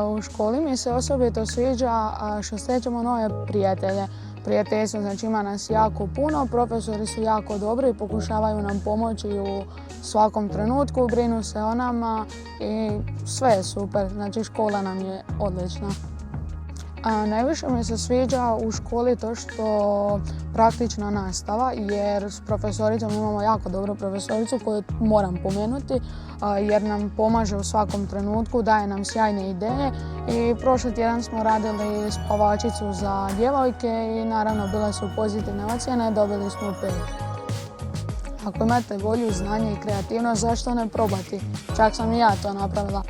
U školi mi se osobito sviđa što stječemo nove prijatelje. Prijateljstvo, znači ima nas jako puno, profesori su jako dobri i pokušavaju nam pomoći u svakom trenutku, brinu se o nama i sve je super, znači škola nam je odlična. Najviše mi se sviđa u školi to što praktična nastava, jer s profesoricom imamo jako dobru profesoricu koju moram pomenuti, jer nam pomaže u svakom trenutku, daje nam sjajne ideje i prošli tjedan smo radili spavačicu za djevojke i naravno bile su pozitivne ocjene, dobili smo 5. Ako imate volju, znanje i kreativnost, zašto ne probati? Čak sam i ja to napravila.